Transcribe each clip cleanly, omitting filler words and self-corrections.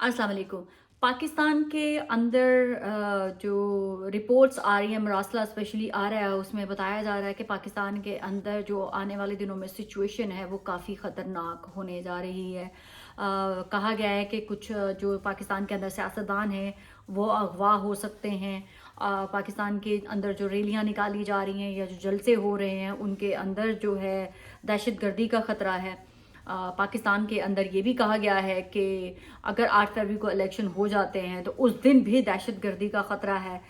अस्सलाम वालेकुम। पाकिस्तान के अंदर जो रिपोर्ट्स आ रही हैं, मरासला स्पेशली आ रहा है, उसमें बताया जा रहा है कि पाकिस्तान के अंदर जो आने वाले दिनों में सिचुएशन है वो काफ़ी ख़तरनाक होने जा रही है। कहा गया है कि कुछ जो पाकिस्तान के अंदर सियासतदान हैं वो अगवा हो सकते हैं। पाकिस्तान के अंदर जो रैलियां निकाली जा रही हैं या जो जलसे हो रहे हैं उनके अंदर जो है दहशत गर्दी का ख़तरा है। पाकिस्तान के अंदर ये भी कहा गया है कि अगर 8 फरवरी को इलेक्शन हो जाते हैं तो उस दिन भी दहशत गर्दी का ख़तरा है।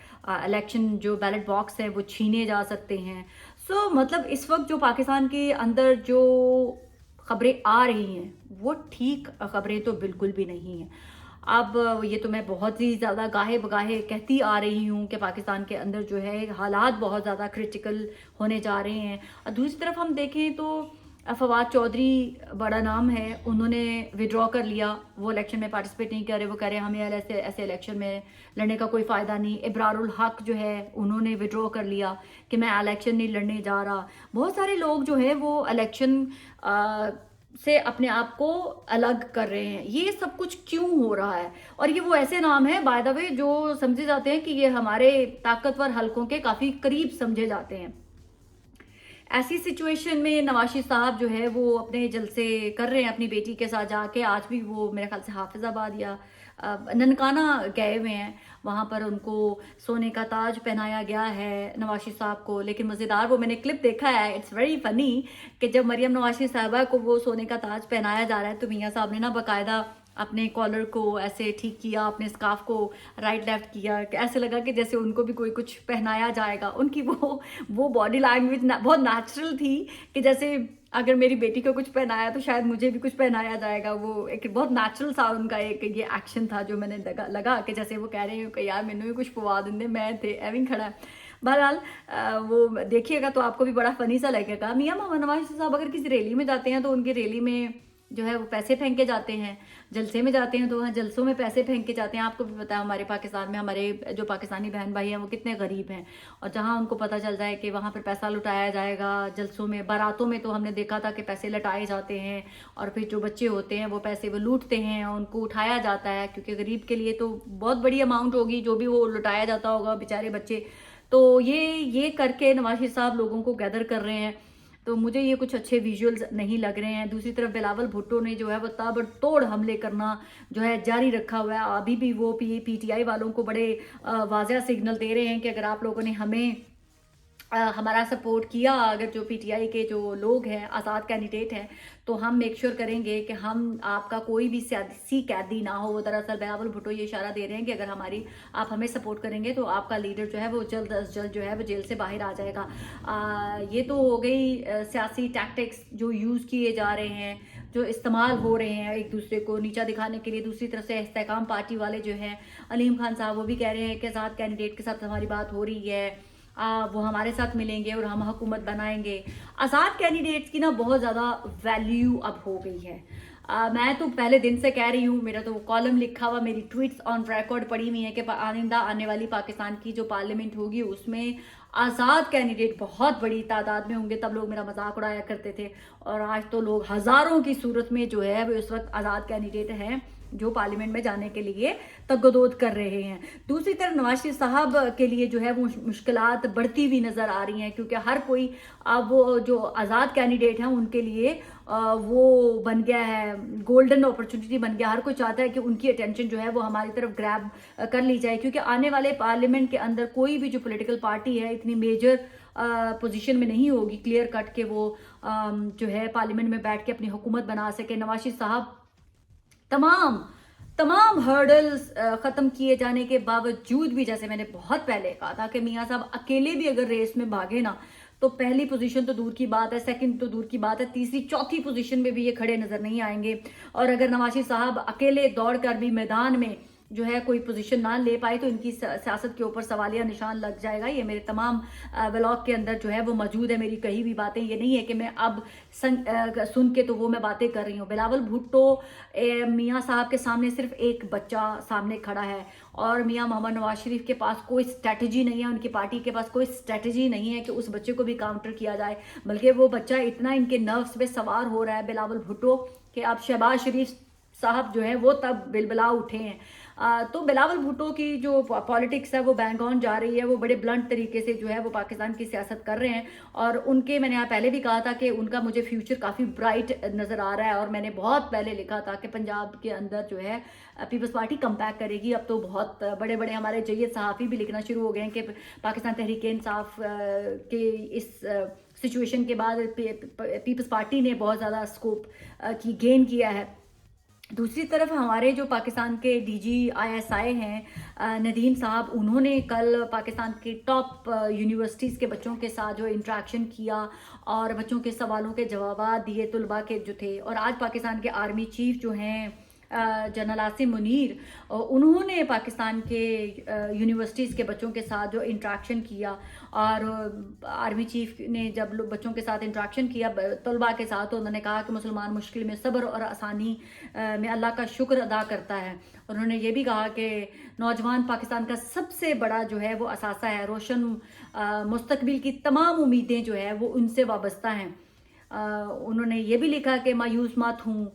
इलेक्शन जो बैलेट बॉक्स है वो छीने जा सकते हैं। मतलब इस वक्त जो पाकिस्तान के अंदर जो खबरें आ रही हैं वो ठीक खबरें तो बिल्कुल भी नहीं हैं। अब ये तो मैं बहुत ही ज़्यादा गाहे बगाहे कहती आ रही हूँ कि पाकिस्तान के अंदर जो है हालात बहुत ज़्यादा क्रिटिकल होने जा रहे हैं। और दूसरी तरफ हम देखें तो फवाद चौधरी बड़ा नाम है, उन्होंने विड्रॉ कर लिया, वो इलेक्शन में पार्टिसिपेट नहीं कर रहे। वो कह रहे हैं हमें ऐसे ऐसे इलेक्शन में लड़ने का कोई फ़ायदा नहीं। इब्रारुल हक जो है उन्होंने विड्रॉ कर लिया कि मैं इलेक्शन नहीं लड़ने जा रहा। बहुत सारे लोग जो है वो इलेक्शन से अपने आप को अलग कर रहे हैं। ये सब कुछ क्यों हो रहा है? और ये वो ऐसे नाम है बाय द वे जो समझे जाते हैं कि ये हमारे ताकतवर हलकों के काफ़ी करीब समझे जाते हैं। ऐसी सिचुएशन में नवाशी साहब जो है वो अपने जलसे कर रहे हैं अपनी बेटी के साथ जाके। आज भी वो मेरे ख्याल से हाफिजाबाद या ननकाना गए हुए हैं। वहाँ पर उनको सोने का ताज पहनाया गया है नवाशी साहब को। लेकिन मज़ेदार वो मैंने क्लिप देखा है, इट्स वेरी फनी कि जब मरियम नवाशी साहबा को वो सोने का ताज पहनाया जा रहा है तो मियाँ साहब ने ना बाकायदा अपने कॉलर को ऐसे ठीक किया, अपने स्कार्फ को राइट लेफ्ट किया कि ऐसे लगा कि जैसे उनको भी कोई कुछ पहनाया जाएगा। उनकी वो बॉडी लैंग्वेज बहुत नेचुरल थी कि जैसे अगर मेरी बेटी को कुछ पहनाया तो शायद मुझे भी कुछ पहनाया जाएगा। वो एक बहुत नेचुरल सा उनका एक ये एक्शन था जो मैंने लगा कि जैसे वो कह रहे हैं कि यार मैंने भी कुछ पवा देंगे, मैं थे एविंग खड़ा है। बहरहाल वो देखिएगा तो आपको भी बड़ा फनी सा लगेगा। मियाँ मोहम्मद नवाज साहब अगर किसी रैली में जाते हैं तो उनकी रैली में जो है वो पैसे फेंक के जाते हैं। जलसे में जाते हैं तो वहाँ जलसों में पैसे फेंक के जाते हैं। आपको भी पता है हमारे पाकिस्तान में हमारे जो पाकिस्तानी बहन भाई हैं वो कितने गरीब हैं। और जहाँ उनको पता चल जाए कि वहाँ पर पैसा लुटाया जाएगा जलसों में, बारातों में तो हमने देखा था कि पैसे लुटाए जाते हैं और फिर जो बच्चे होते हैं वो पैसे वो लूटते हैं, उनको उठाया जाता है क्योंकि गरीब के लिए तो बहुत बड़ी अमाउंट होगी जो भी वो लुटाया जाता होगा बेचारे बच्चे। तो ये करके नवाज साहब लोगों को गैदर कर रहे हैं। तो मुझे ये कुछ अच्छे विजुअल्स नहीं लग रहे हैं। दूसरी तरफ बिलावल भुट्टो ने जो है वो ताबड़तोड़ हमले करना जो है जारी रखा हुआ है। अभी भी वो पीटीआई वालों को बड़े वाज़ह सिग्नल दे रहे हैं कि अगर आप लोगों ने हमें हमारा सपोर्ट किया, अगर जो पीटीआई के जो लोग हैं आज़ाद कैंडिडेट हैं, तो हम मेक श्योर करेंगे कि हम आपका कोई भी सियासी कैदी ना हो। दरअसल बिलावल भुट्टो ये इशारा दे रहे हैं कि अगर आप हमें सपोर्ट करेंगे तो आपका लीडर जो है वो जल्द अज जल्द जो है वो जेल से बाहर आ जाएगा। ये तो हो गई सियासी टैक्टिक्स जो यूज़ किए जा रहे हैं, जो इस्तेमाल हो रहे हैं एक दूसरे को नीचा दिखाने के लिए। दूसरी तरफ से इस्तेकाम पार्टी वाले जो हैं अलीम खान साहब वो भी कह रहे हैं कि आज़ाद कैंडिडेट के साथ हमारी बात हो रही है, वो हमारे साथ मिलेंगे और हम हुकूमत बनाएंगे। आज़ाद कैंडिडेट्स की ना बहुत ज़्यादा वैल्यू अब हो गई है। मैं तो पहले दिन से कह रही हूँ, मेरा तो कॉलम लिखा हुआ, मेरी ट्वीट्स ऑन रिकॉर्ड पड़ी हुई है कि आइंदा आने वाली पाकिस्तान की जो पार्लियामेंट होगी उसमें आज़ाद कैंडिडेट बहुत बड़ी तादाद में होंगे। तब लोग मेरा मजाक उड़ाया करते थे और आज तो लोग हज़ारों की सूरत में जो है वो इस वक्त आज़ाद कैंडिडेट हैं जो पार्लियामेंट में जाने के लिए तगदोद कर रहे हैं। दूसरी तरफ नवाज शरीफ साहब के लिए जो है वो मुश्किलात बढ़ती हुई नज़र आ रही हैं क्योंकि हर कोई अब वो जो आज़ाद कैंडिडेट हैं उनके लिए वो बन गया है, गोल्डन अपॉर्चुनिटी बन गया। हर कोई चाहता है कि उनकी अटेंशन जो है वो हमारी तरफ ग्रैब कर ली जाए क्योंकि आने वाले पार्लियामेंट के अंदर कोई भी जो पॉलिटिकल पार्टी है इतनी मेजर पोजीशन में नहीं होगी क्लियर कट के वो जो है पार्लियामेंट में बैठ के अपनी हुकूमत बना सके। नवाज शरीफ साहब तमाम हर्डल्स ख़त्म किए जाने के बावजूद भी, जैसे मैंने बहुत पहले कहा था कि मियाँ साहब अकेले भी अगर रेस में भागे ना तो पहली पोजीशन तो दूर की बात है, सेकंड तो दूर की बात है, तीसरी चौथी पोजीशन में भी ये खड़े नज़र नहीं आएंगे। और अगर नवाज शरीफ साहब अकेले दौड़ कर भी मैदान में जो है कोई पोजीशन ना ले पाए तो इनकी सियासत के ऊपर सवालिया निशान लग जाएगा। ये मेरे तमाम व्लॉग के अंदर जो है वो मौजूद है, मेरी कही भी बातें। ये नहीं है कि मैं अब सुन के तो वो मैं बातें कर रही हूँ। बिलावल भुट्टो मियाँ साहब के सामने सिर्फ एक बच्चा सामने खड़ा है और मियाँ मोहम्मद नवाज शरीफ के पास कोई स्ट्रेटजी नहीं है, उनकी पार्टी के पास कोई स्ट्रेटजी नहीं है कि उस बच्चे को भी काउंटर किया जाए। बल्कि वो बच्चा इतना इनके नर्व्स पे सवार हो रहा है बिलावल भुट्टो कि अब शहबाज शरीफ साहब जो हैं वो तब बिलबिला उठे हैं। तो बिलावल भुट्टो की जो पॉलिटिक्स है वो बैंग ऑन जा रही है, वो बड़े ब्लंट तरीके से जो है वो पाकिस्तान की सियासत कर रहे हैं, और उनके मैंने यहाँ पहले भी कहा था कि उनका मुझे फ्यूचर काफ़ी ब्राइट नज़र आ रहा है, और मैंने बहुत पहले लिखा था कि पंजाब के अंदर जो है पीपल्स पार्टी कम बैक करेगी। अब तो बहुत बड़े बड़े हमारे जय्यद सहाफ़ी भी लिखना शुरू हो गए हैं कि पाकिस्तान तहरीक इंसाफ के इस सिचुएशन के बाद पीपल्स पार्टी ने बहुत ज़्यादा स्कोप की गेन किया है। दूसरी तरफ हमारे जो पाकिस्तान के DGISI हैं नदीम साहब, उन्होंने कल पाकिस्तान की टॉप यूनिवर्सिटीज़ के बच्चों के साथ जो इंटरेक्शन किया और बच्चों के सवालों के जवाब दिए तलबा के जो थे। और आज पाकिस्तान के आर्मी चीफ जो हैं जनरल आसिम मुनीर, उन्होंने पाकिस्तान के यूनिवर्सिटीज़ के बच्चों के साथ जो इंटरेक्शन किया, और आर्मी चीफ ने जब लोग बच्चों के साथ इंटरेक्शन किया तलबा के साथ, तो उन्होंने कहा कि मुसलमान मुश्किल में सब्र और आसानी में अल्लाह का शुक्र अदा करता है। उन्होंने ये भी कहा कि नौजवान पाकिस्तान का सबसे बड़ा जो है वो असासा है, रोशन मुस्तकबिल की तमाम उम्मीदें जो है वो उनसे वाबस्ता हैं। उन्होंने ये भी लिखा कि मायूस मत हूँ।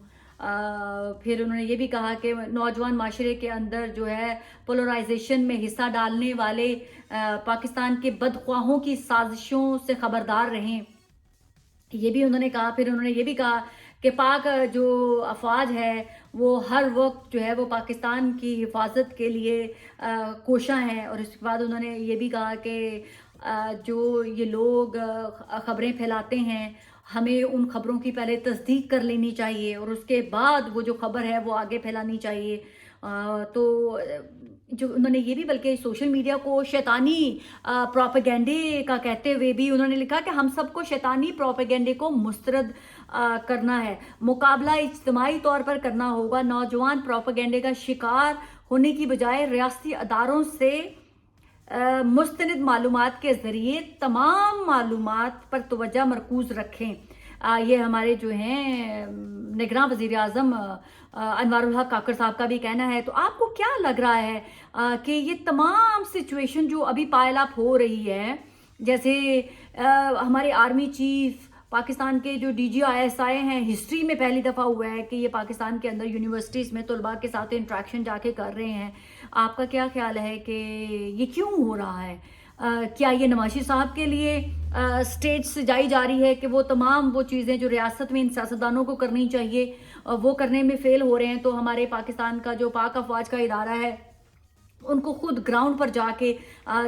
फिर उन्होंने ये भी कहा कि नौजवान माशरे के अंदर जो है पोलराइजेशन में हिस्सा डालने वाले पाकिस्तान के बदख्वाहों की साजिशों से ख़बरदार रहें, ये भी उन्होंने कहा। फिर उन्होंने ये भी कहा कि पाक जो अफवाज है वो हर वक्त जो है वो पाकिस्तान की हिफाजत के लिए कोशां हैं। और इसके बाद उन्होंने ये भी कहा कि जो ये लोग ख़बरें फैलाते हैं, हमें उन ख़बरों की पहले तस्दीक कर लेनी चाहिए और उसके बाद वो जो ख़बर है वो आगे फैलानी चाहिए। तो जो उन्होंने ये भी बल्कि सोशल मीडिया को शैतानी प्रोपेगेंडे का कहते हुए भी उन्होंने लिखा कि हम सबको शैतानी प्रोपेगेंडे को मुस्तरद करना है, मुकाबला इज्तिमाई तौर पर करना होगा। नौजवान प्रोपेगेंडे का शिकार होने की बजाय रियासती अदारों से मुस्तनिद मालूमात के ज़रिए तमाम मालूमात पर तवज्जो मरकूज़ रखें। ये हमारे जो हैं निगरान वज़ीर आज़म अनवारुल हक काकर साहब का भी कहना है। तो आपको क्या लग रहा है कि ये तमाम सिचुएशन जो अभी पायल अप हो रही है, जैसे हमारे आर्मी चीफ पाकिस्तान के जो DGISI हैं, हिस्ट्री में पहली दफ़ा हुआ है कि ये पाकिस्तान के अंदर यूनिवर्सिटीज़ में तलबा के साथ इंट्रैक्शन जाके कर रहे हैं। आपका क्या ख्याल है कि ये क्यों हो रहा है? क्या ये नवाशी साहब के लिए स्टेज से जाई जा रही है कि वो तमाम वो चीज़ें जो रियासत में इन सियासतदानों को करनी चाहिए वो करने में फ़ेल हो रहे हैं, तो हमारे पाकिस्तान का जो पाक अफवाज का इदारा है उनको खुद ग्राउंड पर जाके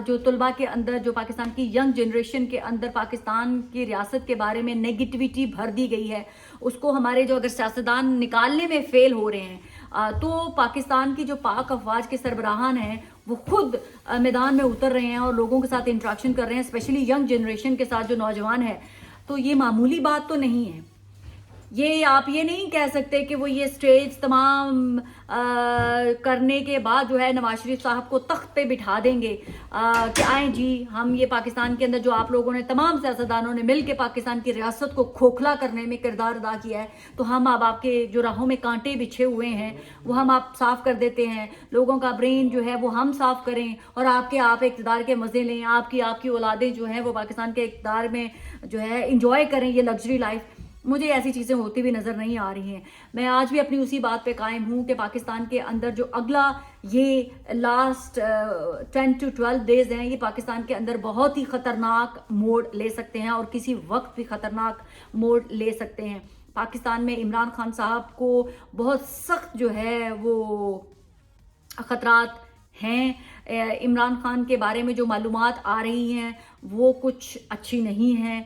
जो तलबा के अंदर, जो पाकिस्तान की यंग जनरेशन के अंदर पाकिस्तान की रियासत के बारे में नेगेटिविटी भर दी गई है, उसको हमारे जो अगर सियासतदान निकालने में फ़ेल हो रहे हैं, तो पाकिस्तान की जो पाक अफवाज के सरबराहान हैं वो खुद मैदान में उतर रहे हैं और लोगों के साथ इंट्रैक्शन कर रहे हैं, स्पेशली यंग जनरेशन के साथ जो नौजवान है। तो ये मामूली बात तो नहीं है। ये आप ये नहीं कह सकते कि वो ये स्टेज तमाम करने के बाद जो है नवाज शरीफ साहब को तख्त पे बिठा देंगे कि आए जी, हम ये पाकिस्तान के अंदर जो आप लोगों ने तमाम सियासतदानों ने मिल के पाकिस्तान की रियासत को खोखला करने में किरदार अदा किया है, तो हम अब आपके जो राहों में कांटे बिछे हुए हैं वो हम आप साफ़ कर देते हैं, लोगों का ब्रेन जो है वो हम साफ़ करें और आप इक़्तिदार के मज़े लें, आपकी औलादें जो हैं वो पाकिस्तान के इक़्तिदार में जो है इंजॉय करें ये लग्जरी लाइफ। मुझे ऐसी चीज़ें होती भी नज़र नहीं आ रही हैं। मैं आज भी अपनी उसी बात पे कायम हूँ कि पाकिस्तान के अंदर जो अगला ये लास्ट 10 to 12 डेज़ हैं, ये पाकिस्तान के अंदर बहुत ही ख़तरनाक मोड़ ले सकते हैं और किसी वक्त भी ख़तरनाक मोड़ ले सकते हैं। पाकिस्तान में इमरान खान साहब को बहुत सख्त जो है वो ख़तरात हैं। इमरान खान के बारे में जो मालूमात आ रही हैं वो कुछ अच्छी नहीं हैं।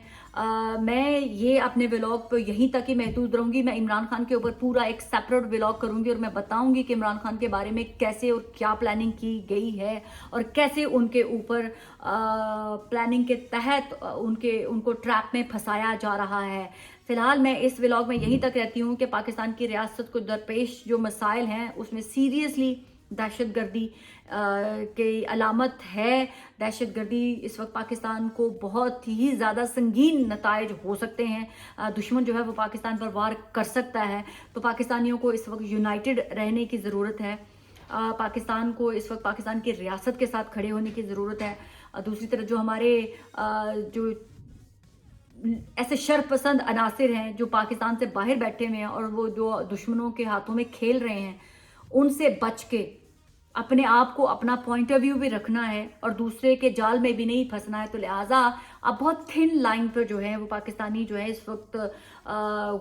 मैं ये अपने व्लॉग पर यहीं तक ही महदूद रहूँगी। मैं इमरान खान के ऊपर पूरा एक सेपरेट व्लॉग करूँगी और मैं बताऊँगी कि इमरान खान के बारे में कैसे और क्या प्लानिंग की गई है और कैसे उनके ऊपर प्लानिंग के तहत उनको ट्रैप में फंसाया जा रहा है। फ़िलहाल मैं इस व्लॉग में यहीं तक रहती हूँ कि पाकिस्तान की रियासत को दरपेश जो मसाइल हैं उसमें सीरियसली दहशतगर्दी की अलामत है। दहशतगर्दी इस वक्त पाकिस्तान को बहुत ही ज़्यादा संगीन नताइज हो सकते हैं। दुश्मन जो है वो पाकिस्तान पर वार कर सकता है, तो पाकिस्तानियों को इस वक्त यूनाइटेड रहने की ज़रूरत है। पाकिस्तान को इस वक्त पाकिस्तान की रियासत के साथ खड़े होने की ज़रूरत है। दूसरी तरफ जो हमारे जो ऐसे शरपसंद अनासिर हैं जो पाकिस्तान से बाहर बैठे हुए हैं और वो जो दुश्मनों के हाथों में खेल रहे हैं, उनसे बच के अपने आप को, अपना पॉइंट ऑफ व्यू भी रखना है और दूसरे के जाल में भी नहीं फंसना है। तो लिहाजा आप बहुत थिन लाइन पर जो है वो पाकिस्तानी जो है इस वक्त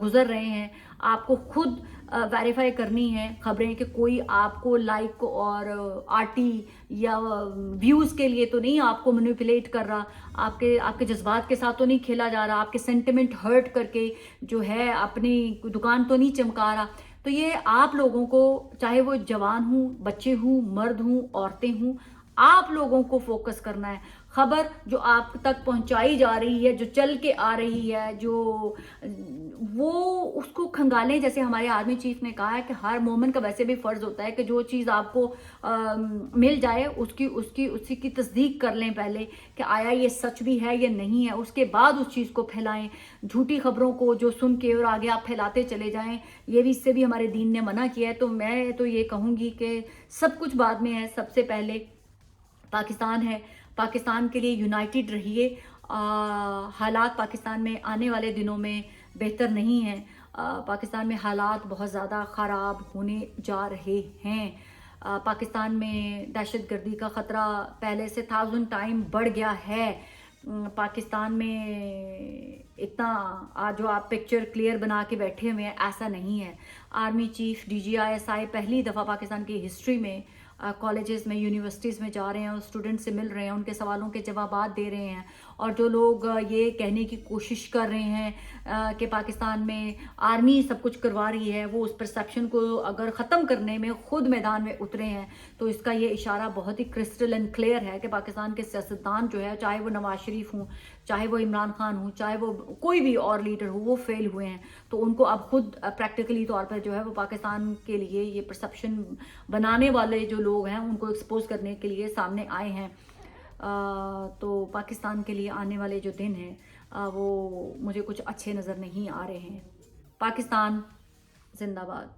गुजर रहे हैं। आपको खुद वेरीफाई करनी है खबरें कि कोई आपको लाइक और आरटी या व्यूज़ के लिए तो नहीं आपको मैनिपुलेट कर रहा, आपके आपके जज्बात के साथ तो नहीं खेला जा रहा, आपके सेंटिमेंट हर्ट करके जो है अपनी दुकान तो नहीं चमका रहा। तो ये आप लोगों को, चाहे वो जवान हूँ, बच्चे हूँ, मर्द हूँ, औरतें हूँ, आप लोगों को फोकस करना है। खबर जो आप तक पहुंचाई जा रही है, जो चल के आ रही है, जो वो उसको खंगालें। जैसे हमारे आर्मी चीफ ने कहा है कि हर मोमिन का वैसे भी फ़र्ज़ होता है कि जो चीज़ आपको मिल जाए उसी की तस्दीक कर लें पहले कि आया ये सच भी है या नहीं है, उसके बाद उस चीज़ को फैलाएं। झूठी खबरों को जो सुन के और आगे आप फैलाते चले जाएं, ये भी, इससे भी हमारे दीन ने मना किया है। तो मैं तो ये कहूँगी कि सब कुछ बाद में है, सबसे पहले पाकिस्तान है। पाकिस्तान के लिए यूनाइटेड रहिए। हालात पाकिस्तान में आने वाले दिनों में बेहतर नहीं है। पाकिस्तान में हालात बहुत ज़्यादा ख़राब होने जा रहे हैं। पाकिस्तान में दहशतगर्दी का ख़तरा पहले से 1000 टाइम बढ़ गया है। पाकिस्तान में इतना जो आप पिक्चर क्लियर बना के बैठे हुए हैं, ऐसा नहीं है। आर्मी चीफ DGISI पहली दफ़ा पाकिस्तान की हिस्ट्री में कॉलेजेस में, यूनिवर्सिटीज़ में जा रहे हैं और स्टूडेंट से मिल रहे हैं, उनके सवालों के जवाबात दे रहे हैं। और जो लोग ये कहने की कोशिश कर रहे हैं कि पाकिस्तान में आर्मी सब कुछ करवा रही है, वो उस परसेप्शन को अगर ख़त्म करने में ख़ुद मैदान में उतरे हैं, तो इसका ये इशारा बहुत ही क्रिस्टल एंड क्लियर है कि पाकिस्तान के सियासतदान जो है, चाहे वो नवाज शरीफ हों, चाहे वो इमरान खान हो, चाहे वो कोई भी और लीडर हो, वो फेल हुए हैं। तो उनको अब खुद प्रैक्टिकली तौर पर जो है वो पाकिस्तान के लिए ये परसेप्शन बनाने वाले जो लोग हैं उनको एक्सपोज करने के लिए सामने आए हैं। तो पाकिस्तान के लिए आने वाले जो दिन हैं वो मुझे कुछ अच्छे नज़र नहीं आ रहे हैं। पाकिस्तान जिंदाबाद।